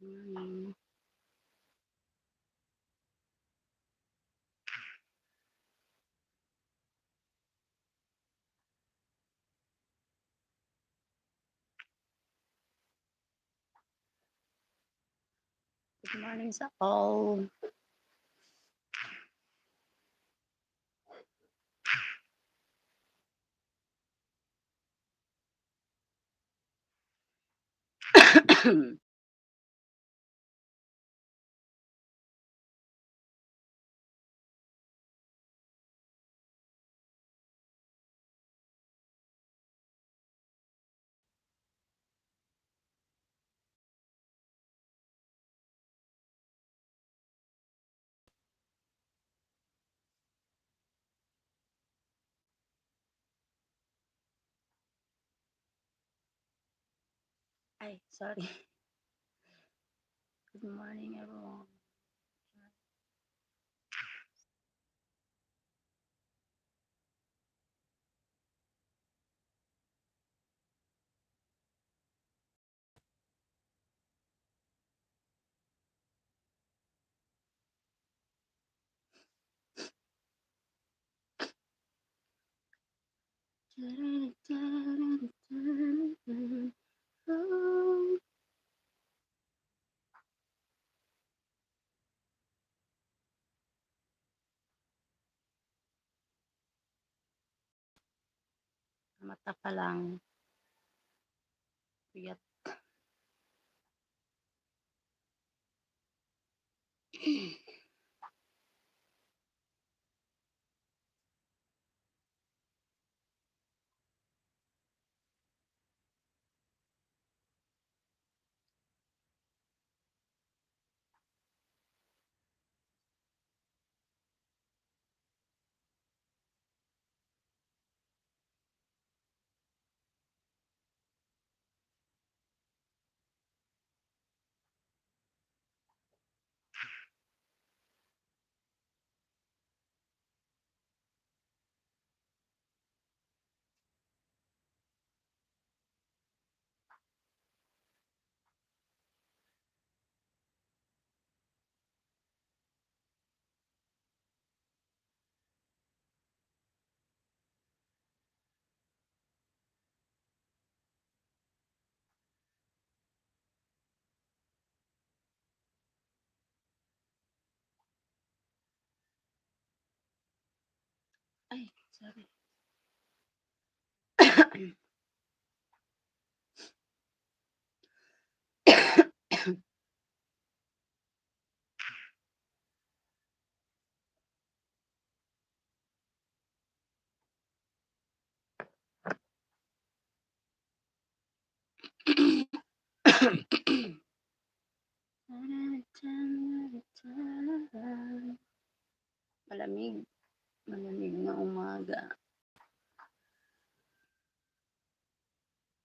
Morning. Good morning sa all. Ay, sorry. Good morning, everyone. Mata pa lang. Puyat. Ay, sorry. Malamig. Malamig na umaga.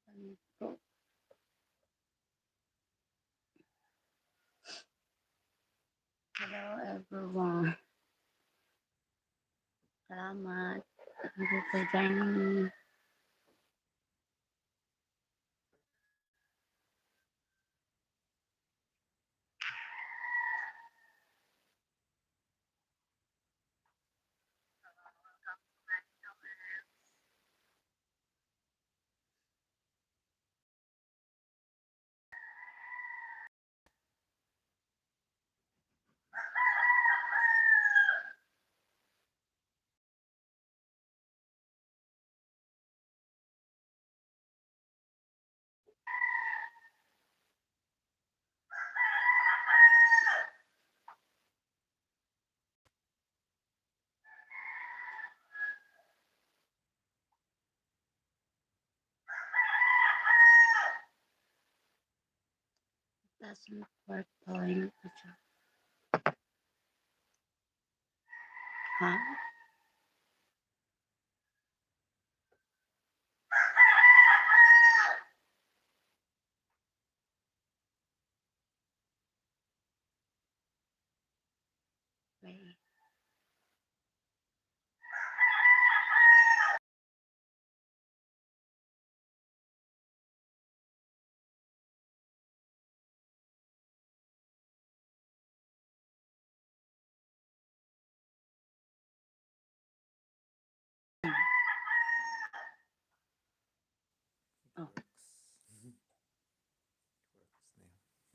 Malamig po. Hello, everyone. Salamat. Thank you for joining me. Doesn't work calling. Huh? Wait.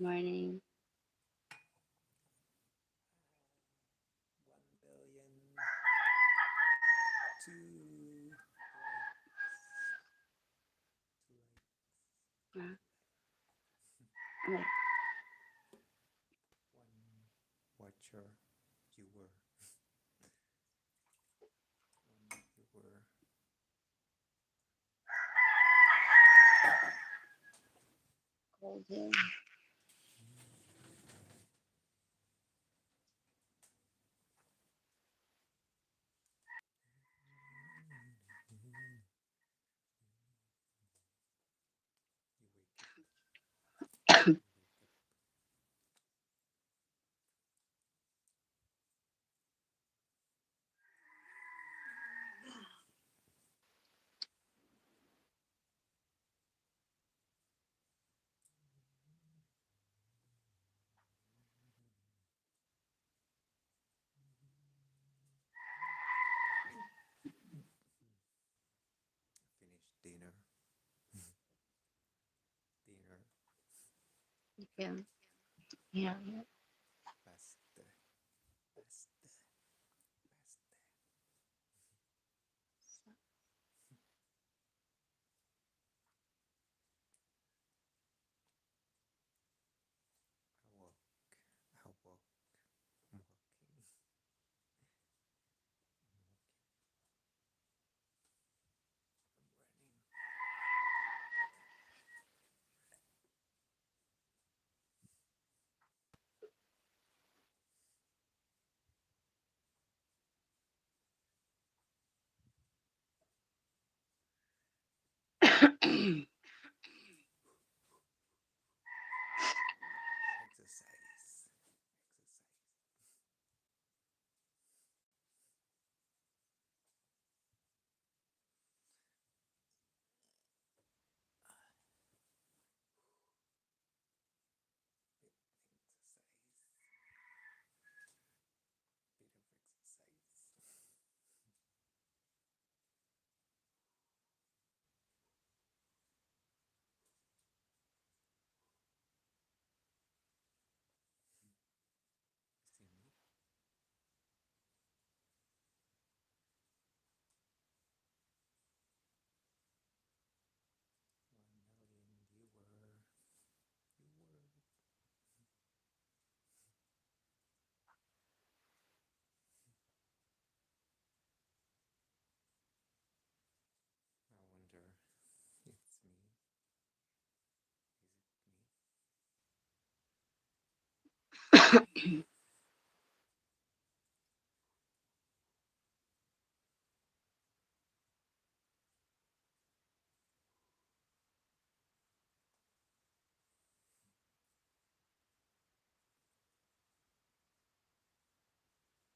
Morning. 1 billion two Uh, wait. one watcher viewer one viewer Cold here. you wake up you wake up finish dinner Yeah. Yeah. Yeah. pasta pasta pasta I walk I walk I'm walking I'm running exercise exercise bit exercise bit of exercise you see me 1 million viewer I wonder it's me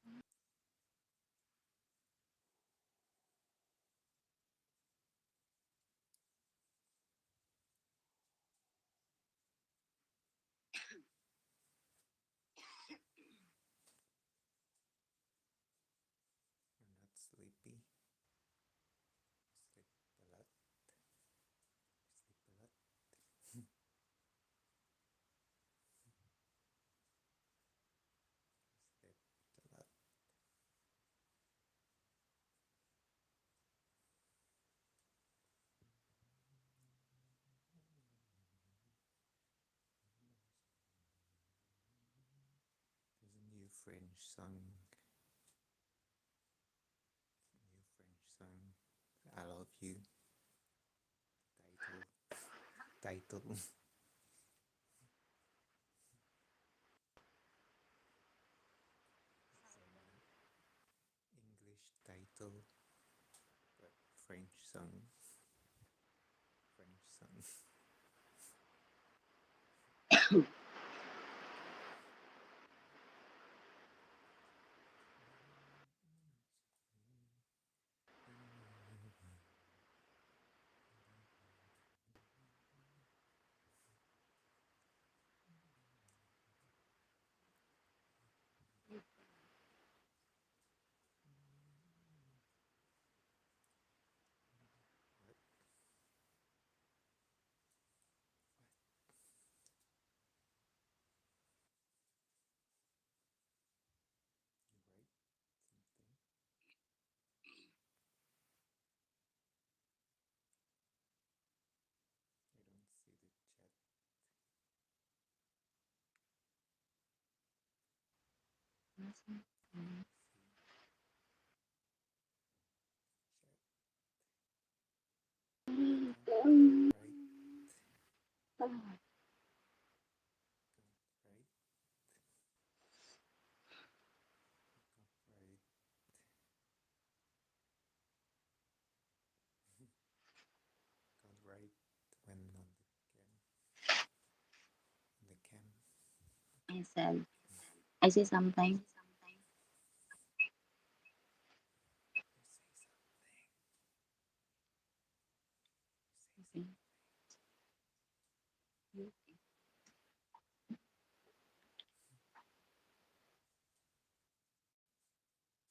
is it me you're not sleepy sleep a lot sleep a lot slept a lot there's a new French song I love you title it's an English title but French song what Got right. Got right. Got right. Got right when on the cam. I said, I see something. You say something. You say Okay.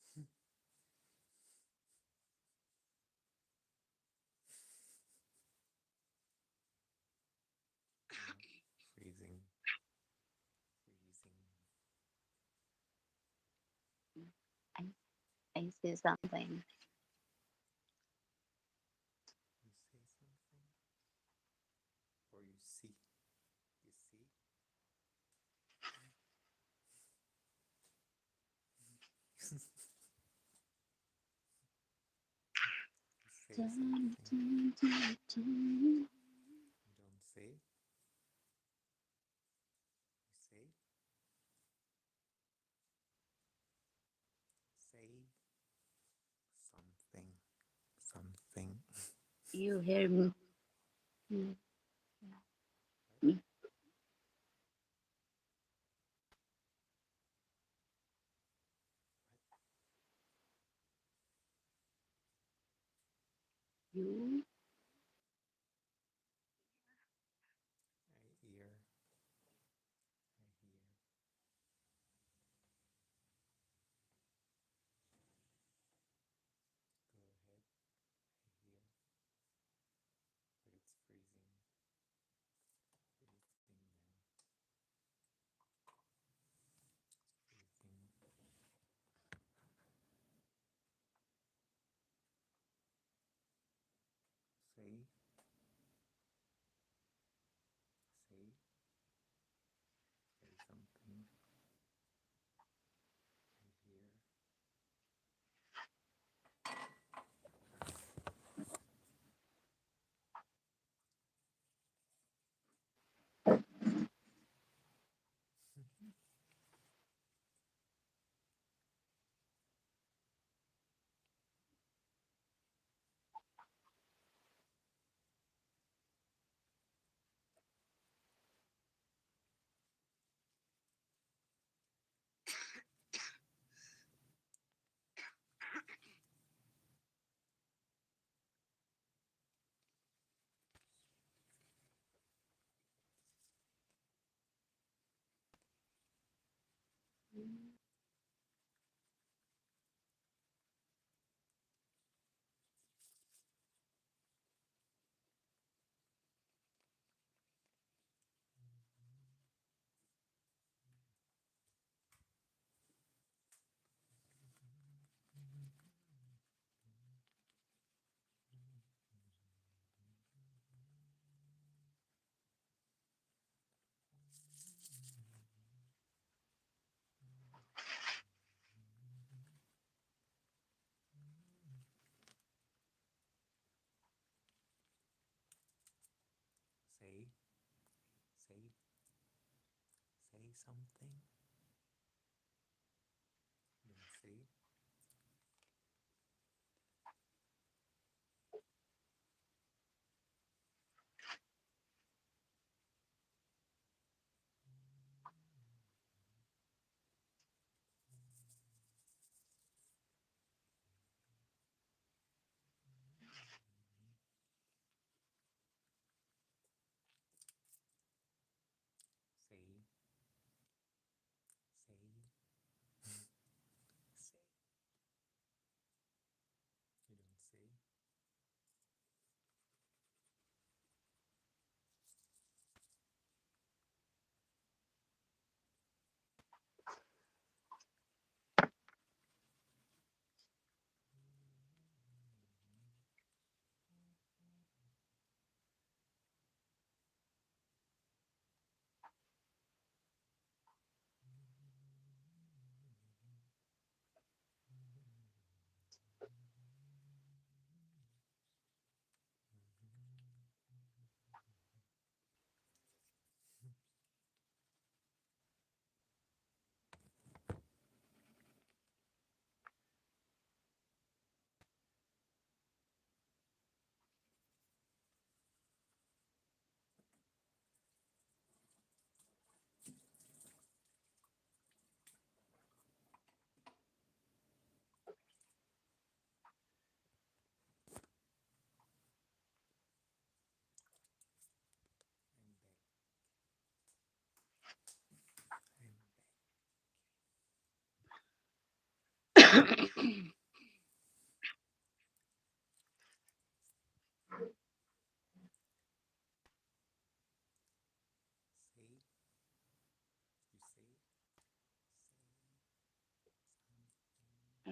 something. Freezing. Freezing. I, I see something. You say something. Or you see. You see. You say Dun, something. dun, dun, dun. You don't say. You say. Say something. Something. You hear me? Mm, What? me. What? You I hear. I hear. Go ahead. I hear. But it's freezing. Freezing now. It's freezing. Say. Say. Say something. I hear. Say. Say. Say something. Don't say. Say.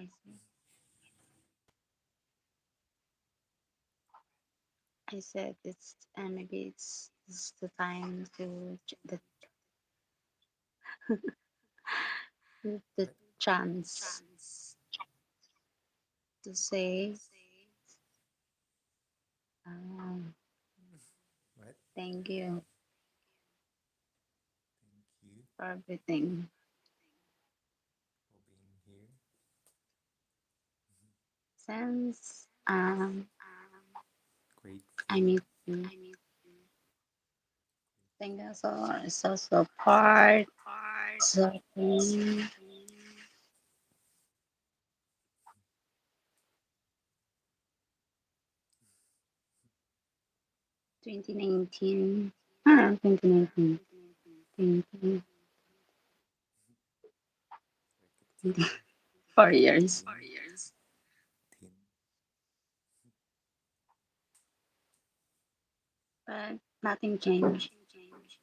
I see. I said it's maybe it's the time to the What? chance to say um, What? thank you Thank you for everything for being here. since Grateful. I meet you. Thank you so support so 2019 2019 20, Like a teen. 4 years, Teen. Teen. but nothing changed. Nothing changed.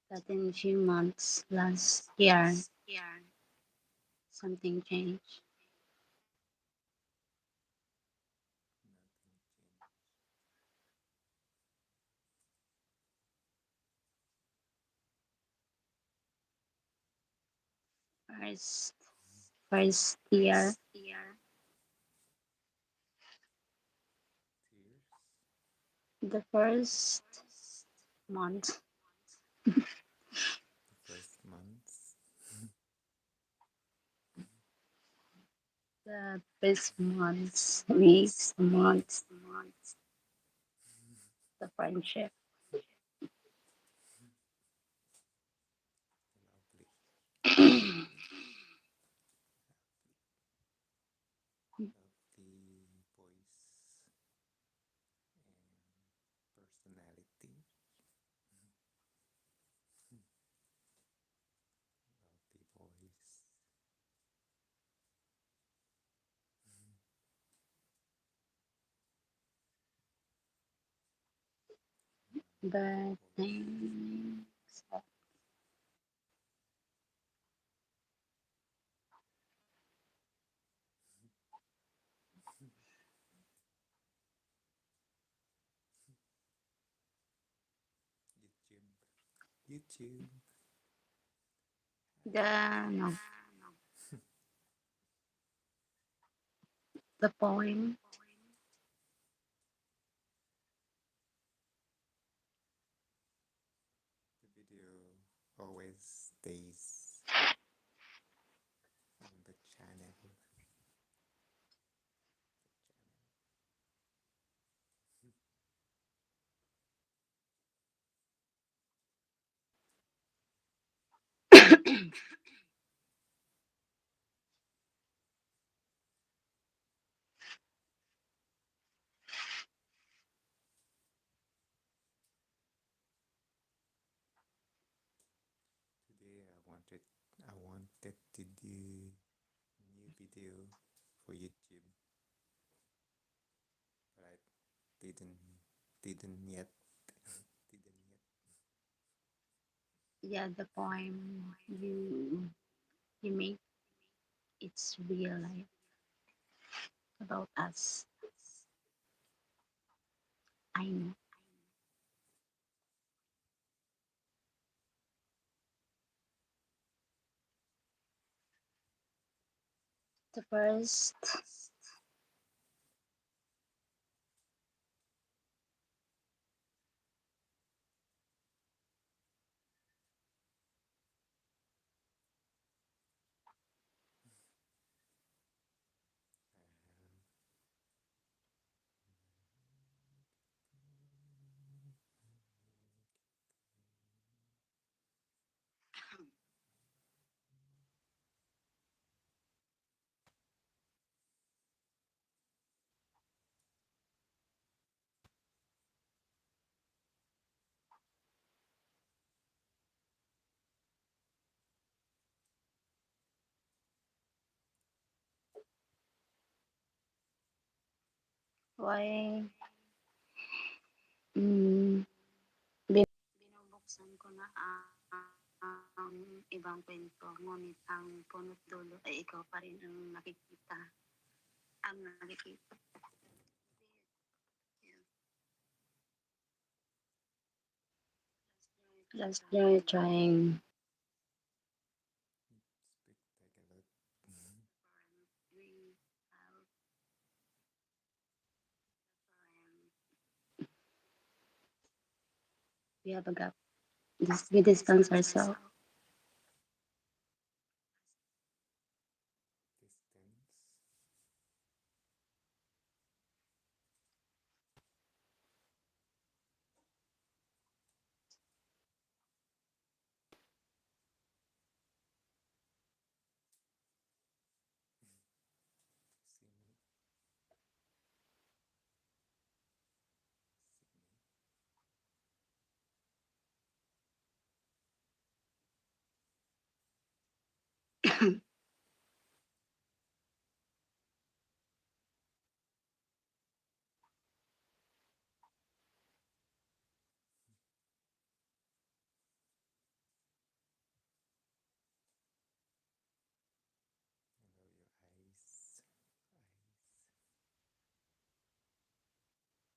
But in a few months last year, something changed. Nothing changed. First, first year, Tears. the first month, The first months. the first months, weeks, months, the friendship. Lovely. Lovely voice and personality. Lovely voice. Lovely But voice. YouTube. YouTube. the no, the poem, The video always stays on the channel. Today I wanted to do new video for YouTube, but I didn't yet. Didn't yet. yeah, the poem you make it's real life about us. I know. The first, why mm, binubuksan ko na ang ang ibang kwento, ngunit ang punot dulo ay ikaw pa rin ang nakikita. Ang nakikita. Just joy trying. Speak Tagalog. We have a gap. We distance ourselves. Distance. See me.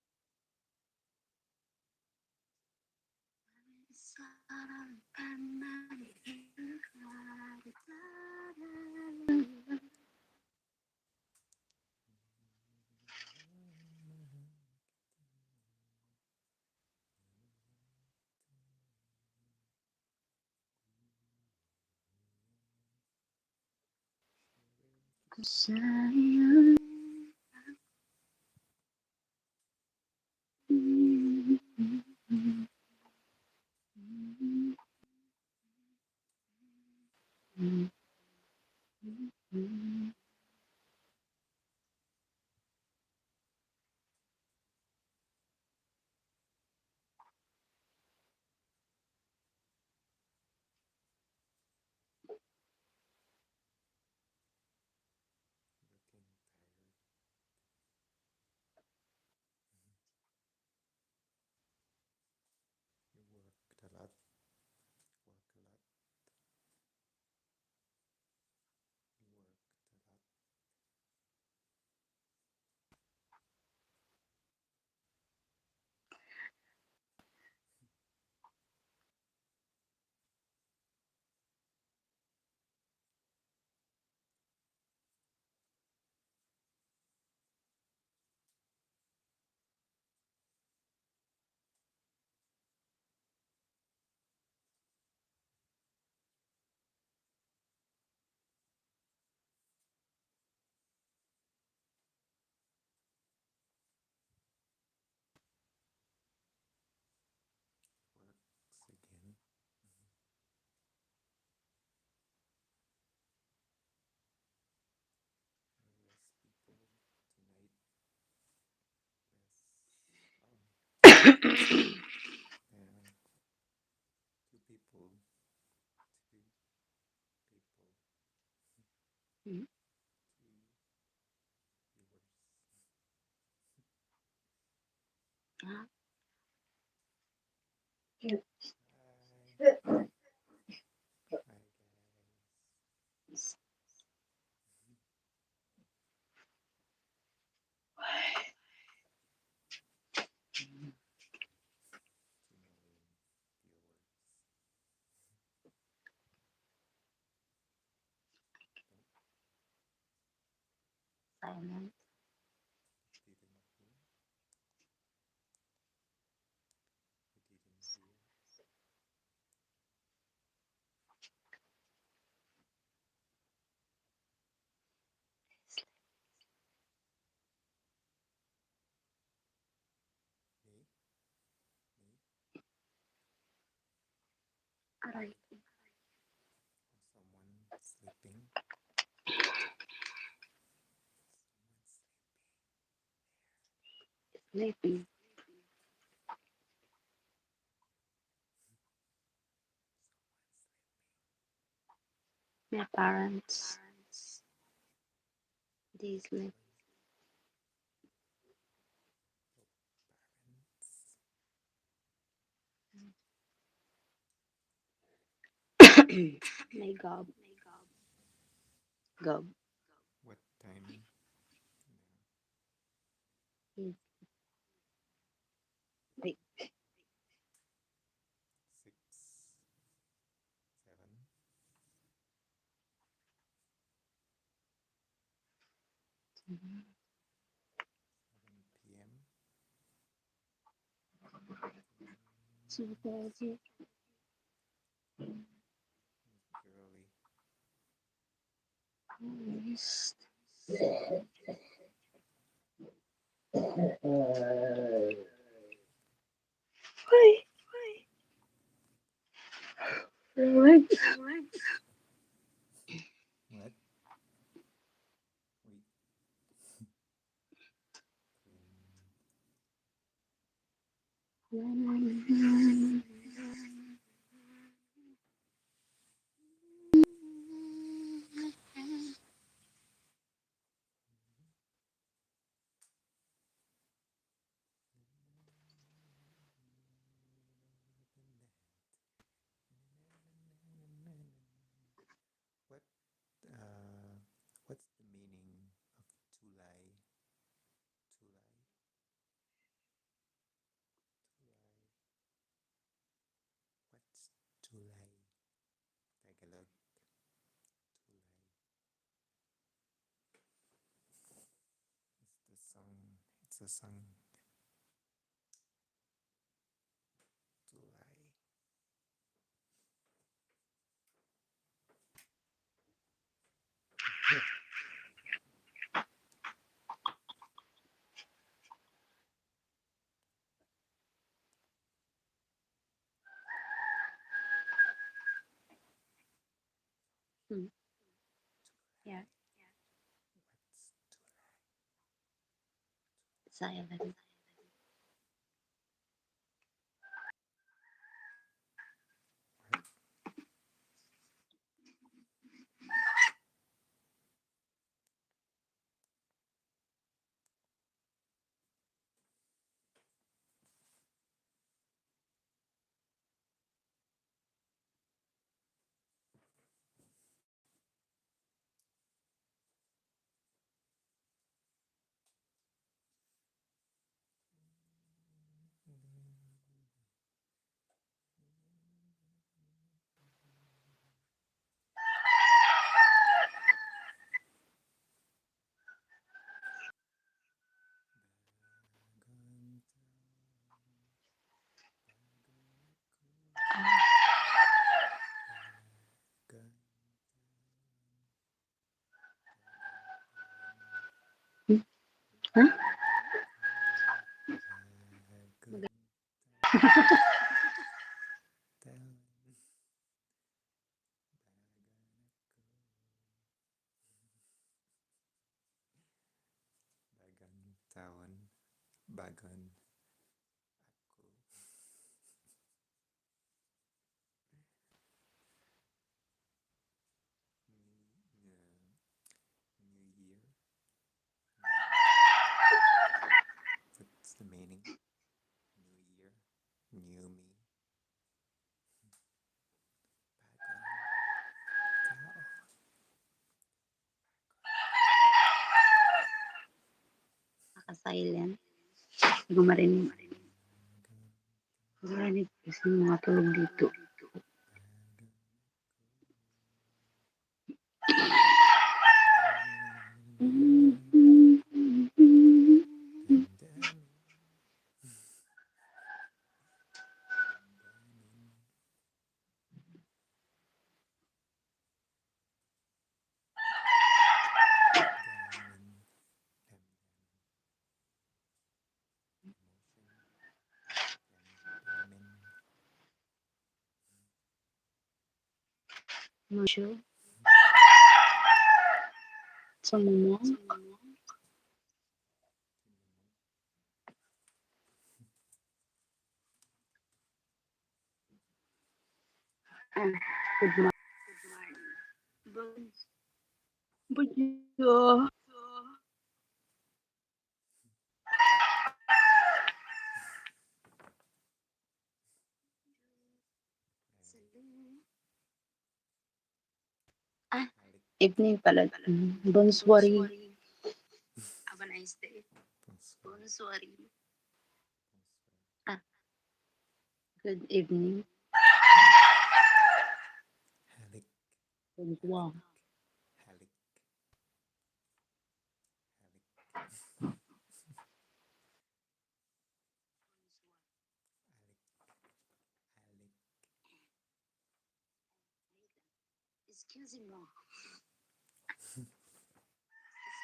See me. Hello, your eyes. Eyes. Sayang. Looking tired. You worked a lot. Work a lot. You worked a lot. Works again. Less people tonight. Less. Yeah. Two people. Two people. Two viewers. Hi. Hi guys. Two million viewers. Nope. Silent. Didn't hear. You didn't hear. Me? Me? Aray. Or someone sleeping? Someone Sleeping. My parents. They sleep. sleeping. Your parents. May gob. Gob. What time? Hmm. Wait. 6, 7, Mhm. 7 p.m. Super G. Early. Yes. Why? What? What? Wait. What? Uh, what's the meaning of tulay? Tulay. Tulay. What's tulay? Tagalog. Tulay. It's the song. It's a song. Tulay. Hmm. Yeah. What's tulay? Silent. What? Bagon bagon Hmm? Huh? bagon tawan bagon tawan bagon aku new year. What's the meaning? New year, new me, bagon tao. Naka-silent. Hindi ko marinig. Bagon, Marinig kasi mga tulog dito. bagon, damdamin, damdamin, damdamin, damdamin, emotion, damdamin, Masyo. Sumumong. Ah, good morning. Bonjour. Evening pala. Bonsoir. Have a nice day. Bonsoir. Bonsoir. Ah, good evening. Halik. Bonsoir. Halik. Halik. Excusez-moi.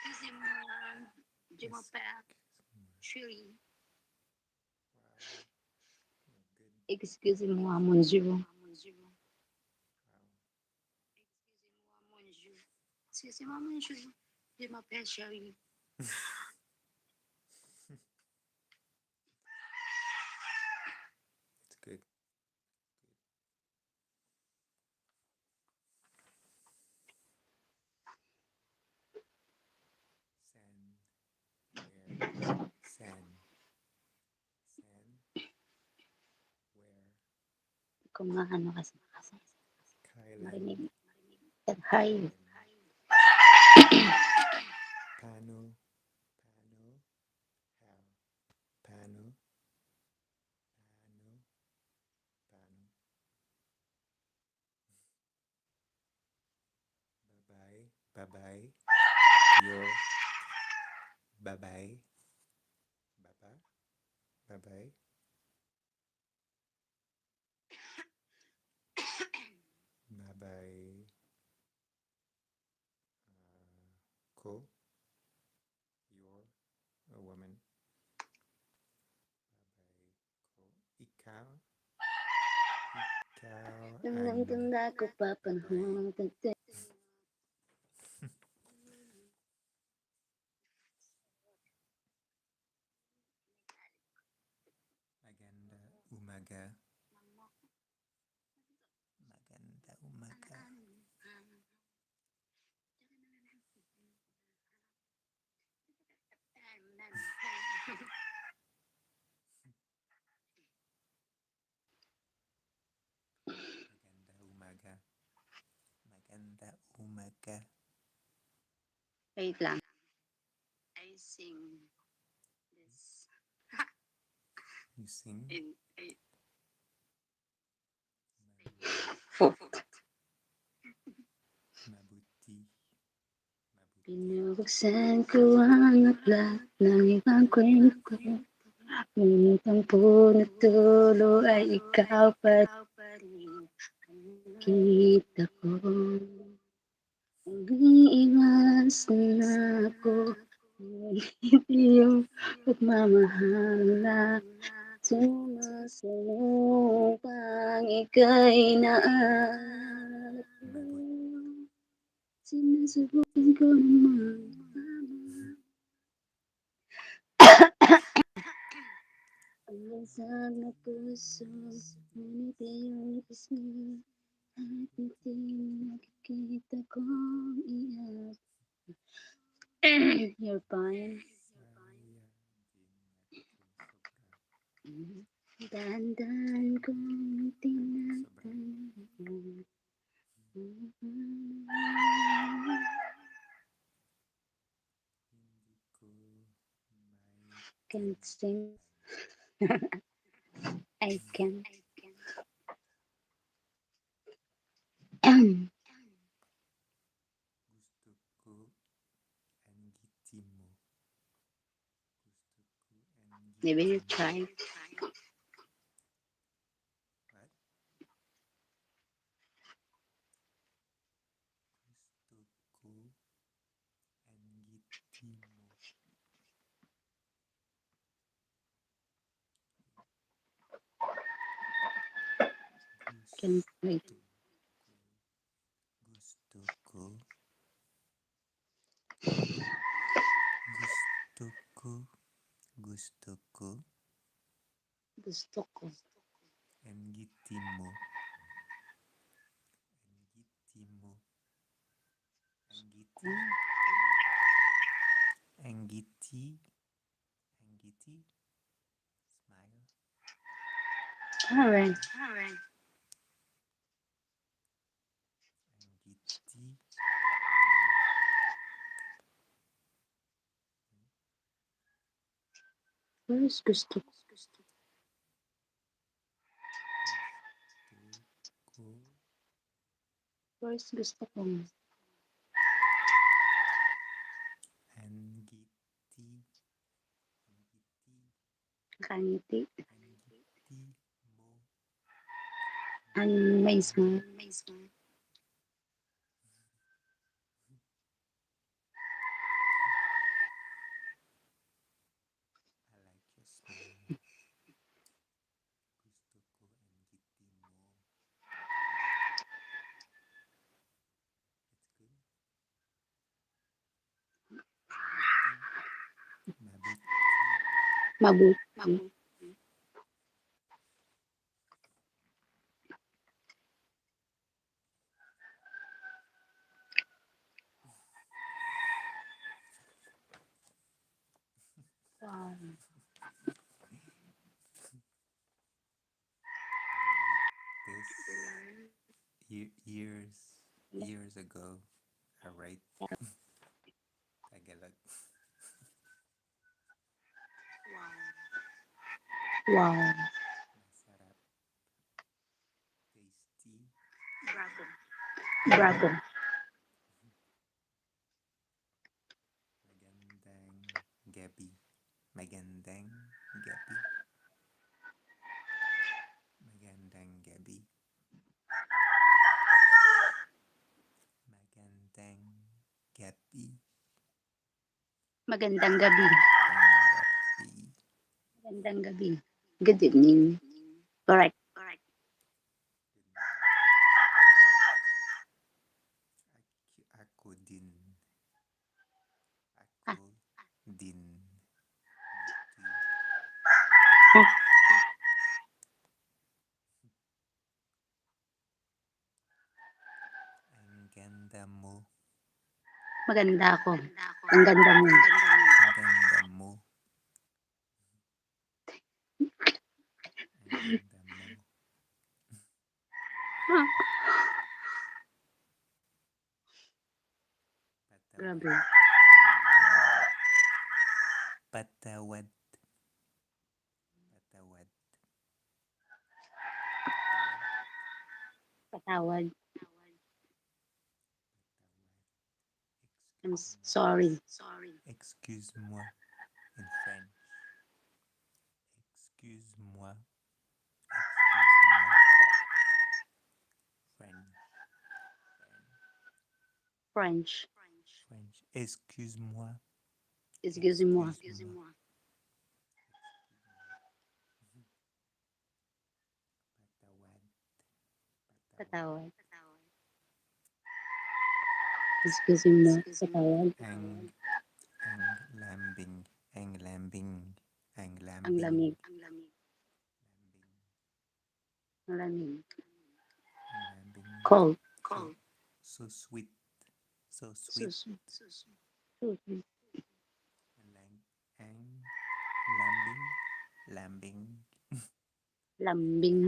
Excusez-moi. Je m'appelle Shuri. Wow. Good. Excusez-moi, monsieur. Wow. Excusez-moi, monsieur. Je m'appelle Shuri. It's good. San. Where? San. San. Where? Kung ano kasi. Kylan. Marinig. Hi. Pano. Pano. How? Pano. Pano. Pano. Bye-bye. Bye-bye. Yo. Bye-bye. Baba. Bye-bye. Bye-bye. Ko. You're a woman. Bye-bye. Ko. Ikaw. Ikaw ay Tanda ko pa babae. panahon. Maganda umaga. Maganda umaga. Maganda umaga. Maganda umaga. Wait lang. I sing this. You sing? Mabuti. Mabuti. Pinubuksan ko ang aklat ng ibang kwento. Ngunit ang punot dulo ay ikaw pa rin. Kita ko. Umiiwas na ako. Ngunit iyong pagmamahal na sumasunod pang ika'y naaalap ko. Sinusubukan ko naman ang lansag na puso, ngunit iyong pisngi at hindi nakikita kong iyak. You're fine. Saya din ako sobra. Dahan-dahan kong Sobra. tinatanong. Hindi ko Can't sing. maintindihan. I can't. Gusto ko anggiti mo. Gusto ko Maybe you anggiti mo. try. What? Gusto ko anggiti mo. Can wait. Gusto ko. Gusto ko. Gusto ko. Gusto ko. Anggiti mo. Anggiti mo. Anggiti. Anggiti. Anggiti. Smile. Alright. Anggiti First gusto ko. Gusto ko First gusto ko. Anggiti. Nakangiti. Anggiti mo. Ang may smile. I like your smile. Gusto ko anggiti mo. It's good. Mabuti. Mabuti. Mabuti. Wow. This years ago, I write Tagalog. Wow. Masarap. Tasty. Bravo. Magandang gabi. Magandang gabi. Magandang gabi. Magandang gabi. Magandang gabi. Magandang gabi. Magandang gabi. Good evening. Correct. Ako din. Ah. Ako din. Gitu. Ah. Ang ganda mo. Maganda ako. Ang ganda mo. Ang ganda mo. Ang ganda mo. Grabe. Patawad. Patawad. Patawad. I'm Excuse sorry. Excuse-moi in French. Excuse-moi. Excuse-moi. French. French. French. Excuse-moi. Excuse-moi. Excuse-moi. Patawad. Patawad. Excuse-moi. Patawad. Ang lambing. Ang lambing. Ang Ang lambing. lamig. Lambing. Ang lamig. Ang lambing. Cold. So sweet. So So sweet. sweet. So sweet. Ang lambing. Lambing. Lambing.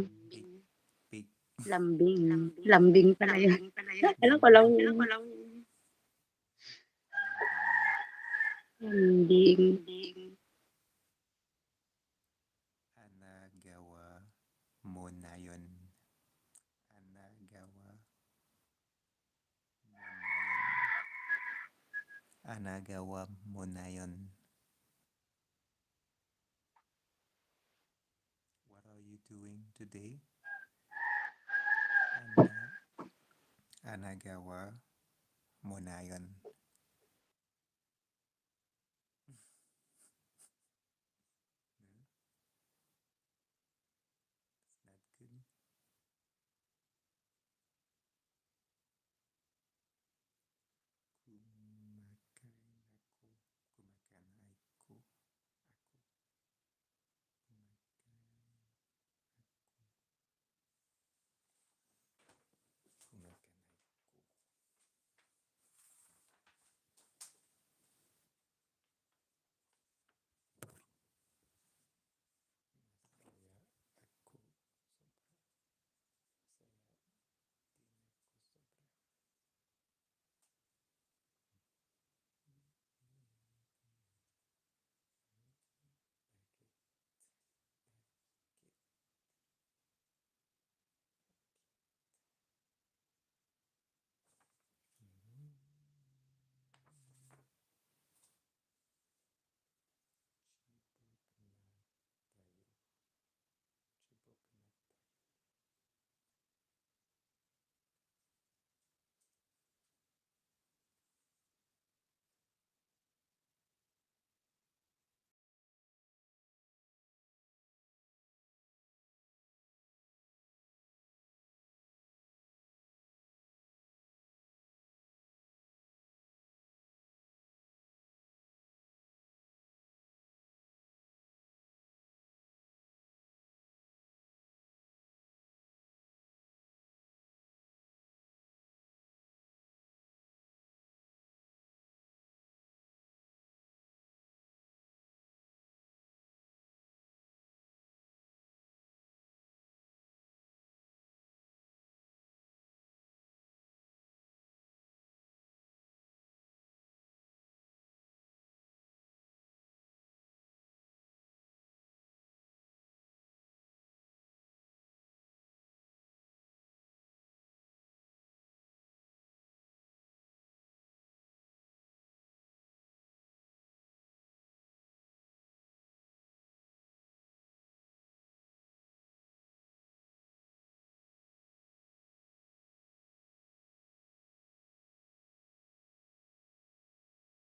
Big. Lambing. Lambing pala yun. Alam ko lang. Lambing. Anagawa mo na yun. Anagawa mo na yun. Anagawa mo na yun. What are you doing today? Anagawa mo na yun.